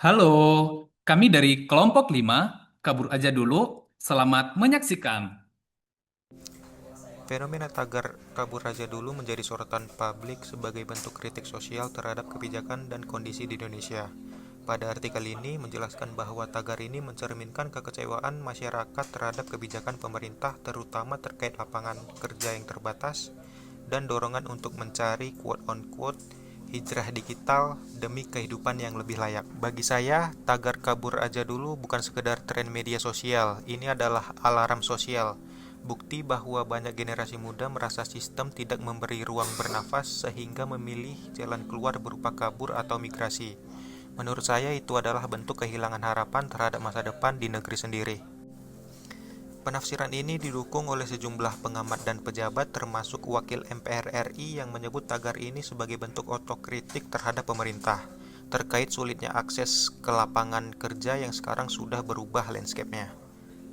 Halo, kami dari kelompok 5 kabur aja dulu. Selamat menyaksikan. Fenomena tagar kabur raja dulu menjadi sorotan publik sebagai bentuk kritik sosial terhadap kebijakan dan kondisi di Indonesia. Pada artikel ini menjelaskan bahwa tagar ini mencerminkan kekecewaan masyarakat terhadap kebijakan pemerintah terutama terkait lapangan kerja yang terbatas dan dorongan untuk mencari quote-unquote hijrah digital demi kehidupan yang lebih layak. Bagi saya, tagar kabur aja dulu bukan sekedar tren media sosial, ini adalah alarm sosial. Bukti bahwa banyak generasi muda merasa sistem tidak memberi ruang bernafas sehingga memilih jalan keluar berupa kabur atau migrasi. Menurut saya itu adalah bentuk kehilangan harapan terhadap masa depan di negeri sendiri. Penafsiran ini didukung oleh sejumlah pengamat dan pejabat termasuk Wakil MPR RI yang menyebut tagar ini sebagai bentuk otokritik terhadap pemerintah terkait sulitnya akses ke lapangan kerja yang sekarang sudah berubah landscape-nya.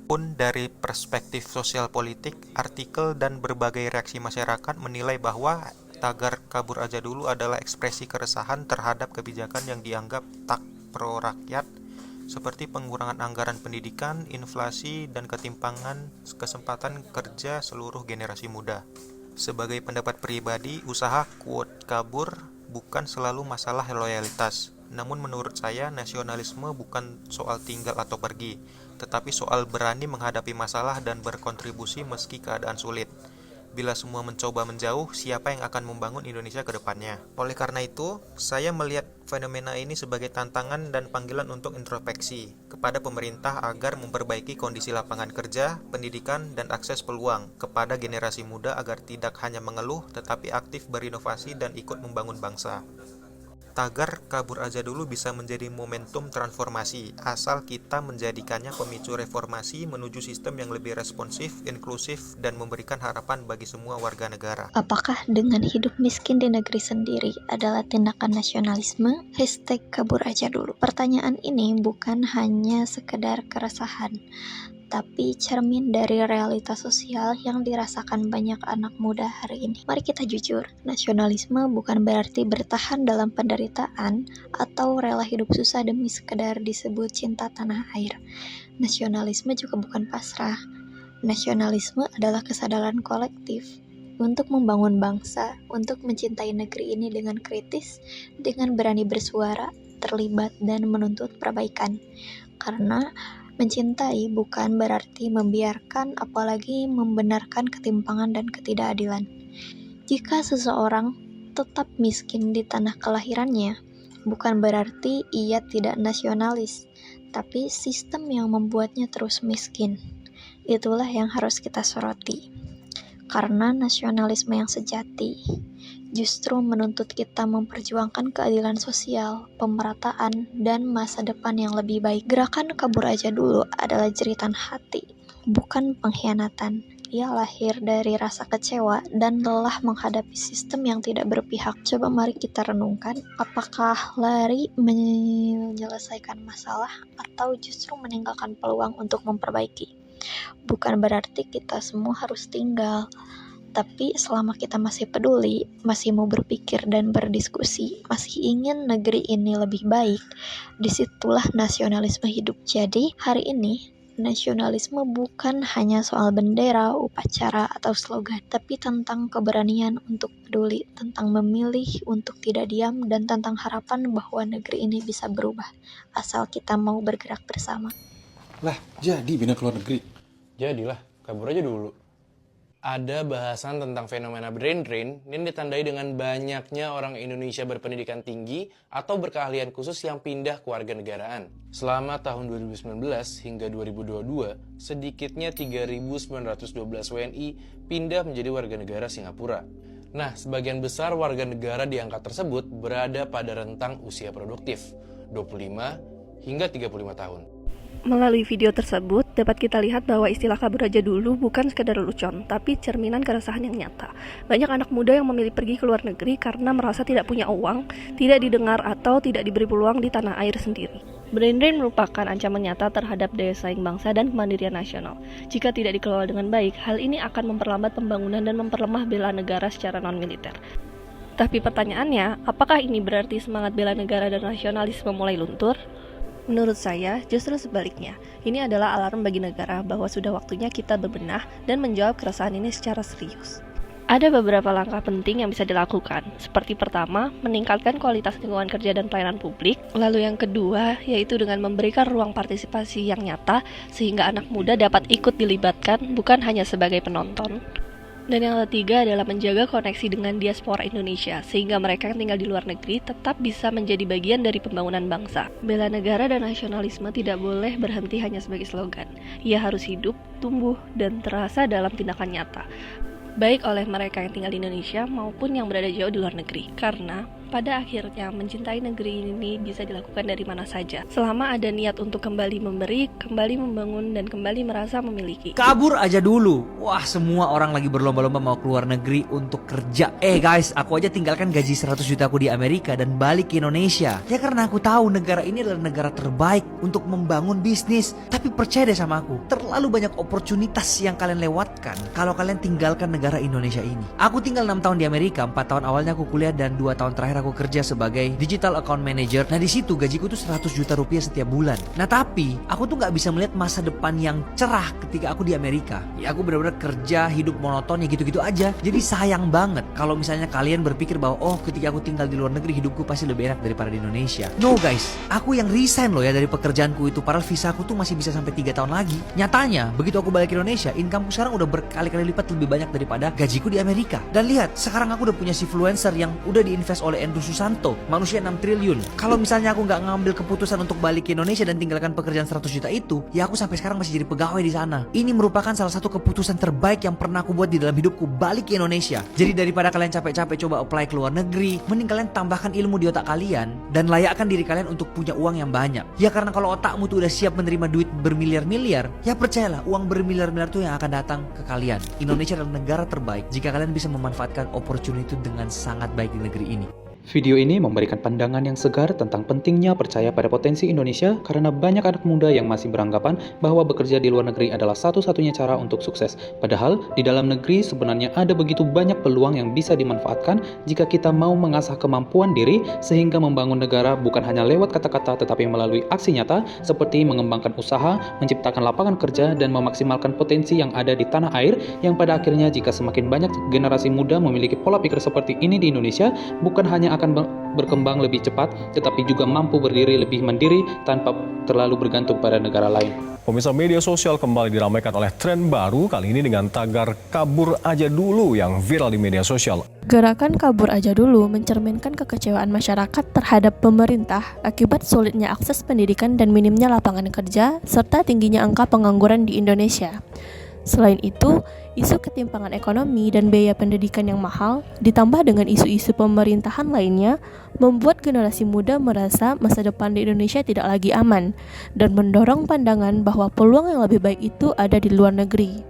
Pun dari perspektif sosial politik, artikel dan berbagai reaksi masyarakat menilai bahwa tagar kabur aja dulu adalah ekspresi keresahan terhadap kebijakan yang dianggap tak pro rakyat seperti pengurangan anggaran pendidikan, inflasi, dan ketimpangan kesempatan kerja seluruh generasi muda. Sebagai pendapat pribadi, usaha quote kabur bukan selalu masalah loyalitas. Namun menurut saya, nasionalisme bukan soal tinggal atau pergi, tetapi soal berani menghadapi masalah dan berkontribusi meski keadaan sulit. Bila semua mencoba menjauh, siapa yang akan membangun Indonesia ke depannya? Oleh karena itu, saya melihat fenomena ini sebagai tantangan dan panggilan untuk introspeksi kepada pemerintah agar memperbaiki kondisi lapangan kerja, pendidikan, dan akses peluang kepada generasi muda agar tidak hanya mengeluh tetapi aktif berinovasi dan ikut membangun bangsa. Tagar kabur aja dulu bisa menjadi momentum transformasi, asal kita menjadikannya pemicu reformasi menuju sistem yang lebih responsif, inklusif, dan memberikan harapan bagi semua warga negara. Apakah dengan hidup miskin di negeri sendiri adalah tindakan nasionalisme? Hashtag kabur aja dulu. Pertanyaan ini bukan hanya sekedar keresahan, tapi cermin dari realitas sosial yang dirasakan banyak anak muda hari ini. Mari kita jujur, nasionalisme bukan berarti bertahan dalam penderitaan atau rela hidup susah demi sekedar disebut cinta tanah air. Nasionalisme juga bukan pasrah. Nasionalisme adalah kesadaran kolektif untuk membangun bangsa, untuk mencintai negeri ini dengan kritis, dengan berani bersuara, terlibat, dan menuntut perbaikan. Karena mencintai bukan berarti membiarkan, apalagi membenarkan ketimpangan dan ketidakadilan. Jika seseorang tetap miskin di tanah kelahirannya, bukan berarti ia tidak nasionalis, tapi sistem yang membuatnya terus miskin. Itulah yang harus kita soroti. Karena nasionalisme yang sejati justru menuntut kita memperjuangkan keadilan sosial, pemerataan, dan masa depan yang lebih baik. Gerakan kabur aja dulu adalah jeritan hati, bukan pengkhianatan. Ia lahir dari rasa kecewa dan lelah menghadapi sistem yang tidak berpihak. Coba mari kita renungkan, apakah lari menyelesaikan masalah atau justru meninggalkan peluang untuk memperbaiki? Bukan berarti kita semua harus tinggal, tapi selama kita masih peduli, masih mau berpikir dan berdiskusi, masih ingin negeri ini lebih baik, disitulah nasionalisme hidup. Jadi hari ini, nasionalisme bukan hanya soal bendera, upacara, atau slogan, tapi tentang keberanian untuk peduli, tentang memilih untuk tidak diam, dan tentang harapan bahwa negeri ini bisa berubah, asal kita mau bergerak bersama. Lah, jadi pindah ke luar negeri. Jadilah, kabur aja dulu. Ada bahasan tentang fenomena brain drain yang ditandai dengan banyaknya orang Indonesia berpendidikan tinggi atau berkeahlian khusus yang pindah ke warganegaraan. Selama tahun 2019 hingga 2022, sedikitnya 3.912 WNI pindah menjadi warga negara Singapura. Nah, sebagian besar warga negara di angka tersebut berada pada rentang usia produktif, 25 hingga 35 tahun. Melalui video tersebut, dapat kita lihat bahwa istilah kabur aja dulu bukan sekedar lelucon, tapi cerminan keresahan yang nyata. Banyak anak muda yang memilih pergi ke luar negeri karena merasa tidak punya uang, tidak didengar, atau tidak diberi peluang di tanah air sendiri. Brain drain merupakan ancaman nyata terhadap daya saing bangsa dan kemandirian nasional. Jika tidak dikelola dengan baik, hal ini akan memperlambat pembangunan dan memperlemah bela negara secara non-militer. Tapi pertanyaannya, apakah ini berarti semangat bela negara dan nasionalisme mulai luntur? Menurut saya, justru sebaliknya. Ini adalah alarm bagi negara bahwa sudah waktunya kita berbenah dan menjawab keresahan ini secara serius. Ada beberapa langkah penting yang bisa dilakukan, seperti pertama, meningkatkan kualitas lingkungan kerja dan pelayanan publik, lalu yang kedua, yaitu dengan memberikan ruang partisipasi yang nyata, sehingga anak muda dapat ikut dilibatkan, bukan hanya sebagai penonton. Dan yang ketiga adalah menjaga koneksi dengan diaspora Indonesia, sehingga mereka yang tinggal di luar negeri tetap bisa menjadi bagian dari pembangunan bangsa. Bela negara dan nasionalisme tidak boleh berhenti hanya sebagai slogan. Ia harus hidup, tumbuh, dan terasa dalam tindakan nyata, baik oleh mereka yang tinggal di Indonesia maupun yang berada jauh di luar negeri. Karena pada akhirnya mencintai negeri ini bisa dilakukan dari mana saja, selama ada niat untuk kembali memberi, kembali membangun, dan kembali merasa memiliki. Kabur aja dulu. Wah, semua orang lagi berlomba-lomba mau keluar negeri untuk kerja. Guys, aku aja tinggalkan gaji 100 juta aku di Amerika dan balik ke Indonesia. Ya karena aku tahu negara ini adalah negara terbaik untuk membangun bisnis. Tapi percaya deh sama aku, terlalu banyak oportunitas yang kalian lewatkan kalau kalian tinggalkan negara Indonesia ini. Aku tinggal 6 tahun di Amerika, 4 tahun awalnya aku kuliah dan 2 tahun terakhir aku kerja sebagai digital account manager. Nah di situ gajiku tuh 100 juta rupiah setiap bulan. Nah tapi aku tuh nggak bisa melihat masa depan yang cerah ketika aku di Amerika. Ya aku benar-benar kerja, hidup monoton ya gitu-gitu aja. Jadi sayang banget kalau misalnya kalian berpikir bahwa ketika aku tinggal di luar negeri hidupku pasti lebih enak daripada di Indonesia. No guys, aku yang resign loh ya dari pekerjaanku itu, padahal visa aku tuh masih bisa sampai 3 tahun lagi. Nyatanya begitu aku balik ke Indonesia, incomeku sekarang udah berkali-kali lipat lebih banyak daripada gajiku di Amerika. Dan lihat, sekarang aku udah punya influencer yang udah diinvest oleh Andrew Susanto, manusia 6 triliun. Kalau misalnya aku nggak ngambil keputusan untuk balik ke Indonesia dan tinggalkan pekerjaan 100 juta itu, ya aku sampai sekarang masih jadi pegawai di sana. Ini merupakan salah satu keputusan terbaik yang pernah aku buat di dalam hidupku, balik ke Indonesia. Jadi daripada kalian capek-capek coba apply ke luar negeri, mending kalian tambahkan ilmu di otak kalian dan layakkan diri kalian untuk punya uang yang banyak. Ya karena kalau otakmu tuh udah siap menerima duit bermiliar-miliar, ya percayalah uang bermiliar-miliar tuh yang akan datang ke kalian. Indonesia adalah negara terbaik jika kalian bisa memanfaatkan opportunity itu dengan sangat baik di negeri ini. Video ini memberikan pandangan yang segar tentang pentingnya percaya pada potensi Indonesia karena banyak anak muda yang masih beranggapan bahwa bekerja di luar negeri adalah satu-satunya cara untuk sukses. Padahal di dalam negeri sebenarnya ada begitu banyak peluang yang bisa dimanfaatkan jika kita mau mengasah kemampuan diri sehingga membangun negara bukan hanya lewat kata-kata tetapi melalui aksi nyata seperti mengembangkan usaha, menciptakan lapangan kerja, dan memaksimalkan potensi yang ada di tanah air yang pada akhirnya jika semakin banyak generasi muda memiliki pola pikir seperti ini di Indonesia, bukan hanya akan berkembang lebih cepat, tetapi juga mampu berdiri lebih mandiri tanpa terlalu bergantung pada negara lain. Pemirsa, media sosial kembali diramaikan oleh tren baru, kali ini dengan tagar kabur aja dulu yang viral di media sosial. Gerakan kabur aja dulu mencerminkan kekecewaan masyarakat terhadap pemerintah akibat sulitnya akses pendidikan dan minimnya lapangan kerja, serta tingginya angka pengangguran di Indonesia. Selain itu, isu ketimpangan ekonomi dan biaya pendidikan yang mahal, ditambah dengan isu-isu pemerintahan lainnya, membuat generasi muda merasa masa depan di Indonesia tidak lagi aman, dan mendorong pandangan bahwa peluang yang lebih baik itu ada di luar negeri.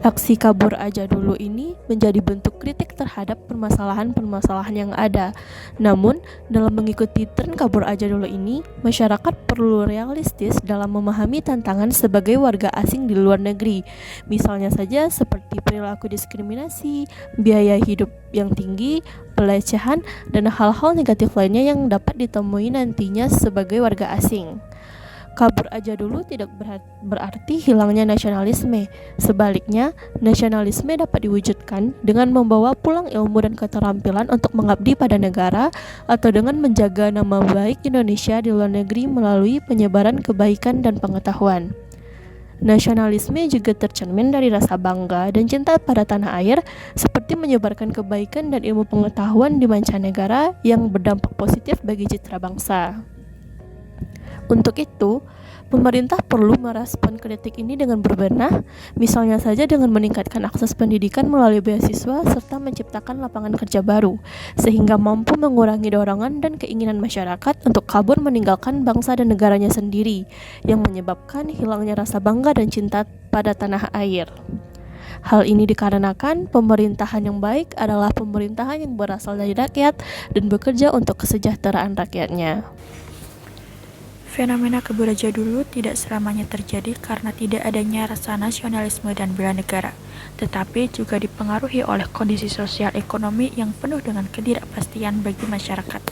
Aksi kabur aja dulu ini menjadi bentuk kritik terhadap permasalahan-permasalahan yang ada. Namun, dalam mengikuti tren kabur aja dulu ini, masyarakat perlu realistis dalam memahami tantangan sebagai warga asing di luar negeri. Misalnya saja seperti perilaku diskriminasi, biaya hidup yang tinggi, pelecehan, dan hal-hal negatif lainnya yang dapat ditemui nantinya sebagai warga asing. Kabur aja dulu tidak berarti hilangnya nasionalisme. Sebaliknya, nasionalisme dapat diwujudkan dengan membawa pulang ilmu dan keterampilan untuk mengabdi pada negara atau dengan menjaga nama baik Indonesia di luar negeri melalui penyebaran kebaikan dan pengetahuan. Nasionalisme juga tercermin dari rasa bangga dan cinta pada tanah air, seperti menyebarkan kebaikan dan ilmu pengetahuan di mancanegara yang berdampak positif bagi citra bangsa. Untuk itu, pemerintah perlu merespon kritik ini dengan berbenah, misalnya saja dengan meningkatkan akses pendidikan melalui beasiswa serta menciptakan lapangan kerja baru, sehingga mampu mengurangi dorongan dan keinginan masyarakat untuk kabur meninggalkan bangsa dan negaranya sendiri, yang menyebabkan hilangnya rasa bangga dan cinta pada tanah air. Hal ini dikarenakan pemerintahan yang baik adalah pemerintahan yang berasal dari rakyat dan bekerja untuk kesejahteraan rakyatnya. Fenomena kabur aja dulu tidak selamanya terjadi karena tidak adanya rasa nasionalisme dan bela negara, tetapi juga dipengaruhi oleh kondisi sosial ekonomi yang penuh dengan ketidakpastian bagi masyarakat.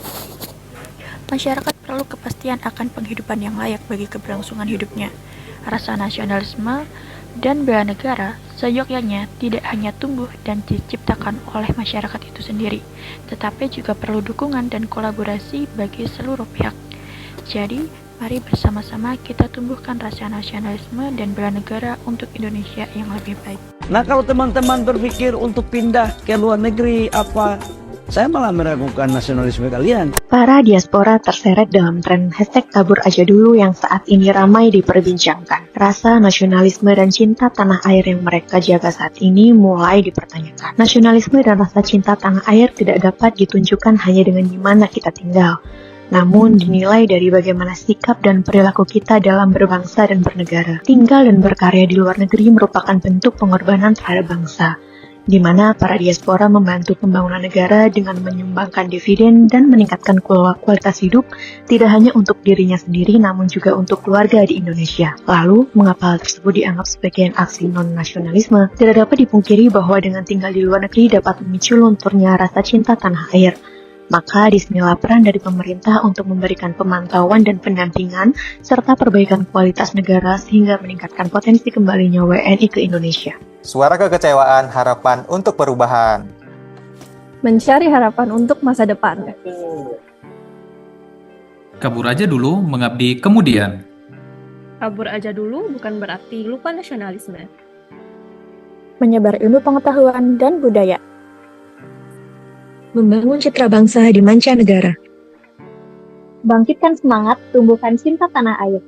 Masyarakat perlu kepastian akan penghidupan yang layak bagi keberlangsungan hidupnya. Rasa nasionalisme dan bela negara seyogyanya tidak hanya tumbuh dan diciptakan oleh masyarakat itu sendiri, tetapi juga perlu dukungan dan kolaborasi bagi seluruh pihak. Jadi, mari bersama-sama kita tumbuhkan rasa nasionalisme dan bela negara untuk Indonesia yang lebih baik. Nah, kalau teman-teman berpikir untuk pindah ke luar negeri, saya malah meragukan nasionalisme kalian. Para diaspora terseret dalam tren hashtag kabur aja dulu yang saat ini ramai diperbincangkan. Rasa nasionalisme dan cinta tanah air yang mereka jaga saat ini mulai dipertanyakan. Nasionalisme dan rasa cinta tanah air tidak dapat ditunjukkan hanya dengan di mana kita tinggal, namun dinilai dari bagaimana sikap dan perilaku kita dalam berbangsa dan bernegara. Tinggal dan berkarya di luar negeri merupakan bentuk pengorbanan terhadap bangsa, di mana para diaspora membantu pembangunan negara dengan menyumbangkan dividen dan meningkatkan kualitas hidup tidak hanya untuk dirinya sendiri namun juga untuk keluarga di Indonesia. Lalu, mengapa hal tersebut dianggap sebagai aksi non-nasionalisme? Tidak dapat dipungkiri bahwa dengan tinggal di luar negeri dapat memicu lunturnya rasa cinta tanah air. Maka disinilah peran dari pemerintah untuk memberikan pemantauan dan pendampingan serta perbaikan kualitas negara sehingga meningkatkan potensi kembalinya WNI ke Indonesia. Suara kekecewaan, harapan untuk perubahan. Mencari harapan untuk masa depan. Kabur aja dulu, mengabdi kemudian. Kabur aja dulu bukan berarti lupa nasionalisme. Menyebar ilmu pengetahuan dan budaya. Membangun citra bangsa di mancanegara. Bangkitkan semangat, tumbuhkan cinta tanah air.